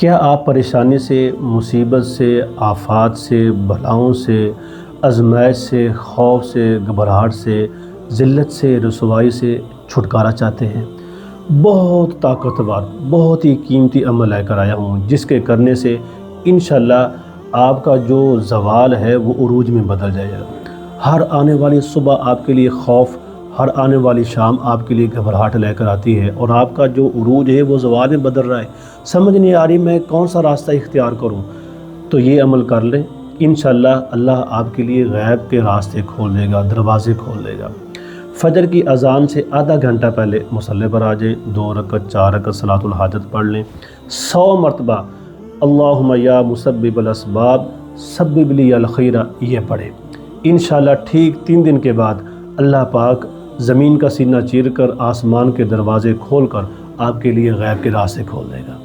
क्या आप परेशानी से, मुसीबत से, आफ़ात से, बलाओं से, आज़माइश से, खौफ से, घबराहट से, ज़िल्लत से, रुसवाई से छुटकारा चाहते हैं? बहुत ताकतवर, बहुत ही कीमती अमल लेकर आया हूँ, जिसके करने से इंशाअल्लाह आपका जो ज़वाल है वो उरूज में बदल जाएगा। हर आने वाली सुबह आपके लिए खौफ, हर आने वाली शाम आपके लिए घबराहट लेकर आती है और आपका जो उरूज है वो ज़वाल में बदल रहा है। समझ नहीं आ रही मैं कौन सा रास्ता इख्तियार करूँ। तो ये अमल कर लें, इंशाअल्लाह अल्लाह आपके लिए गैब के रास्ते खोल देगा, दरवाज़े खोल देगा। फ़जर की अज़ान से आधा घंटा पहले मुसल्ले पर आ जाएँ, 2 रकअत 4 रकअत सलातुल हाजत पढ़ लें। 100 मरतबा अल्लाहुम्मा या मुसब्बिबल असबाब सब्बिब ली अल खैरा ये पढ़ें। इंशाअल्लाह ठीक 3 दिन के बाद अल्लाह पाक ज़मीन का सीना चीर कर आसमान के दरवाज़े खोल कर आपके लिए गैब के रास्ते खोल देगा।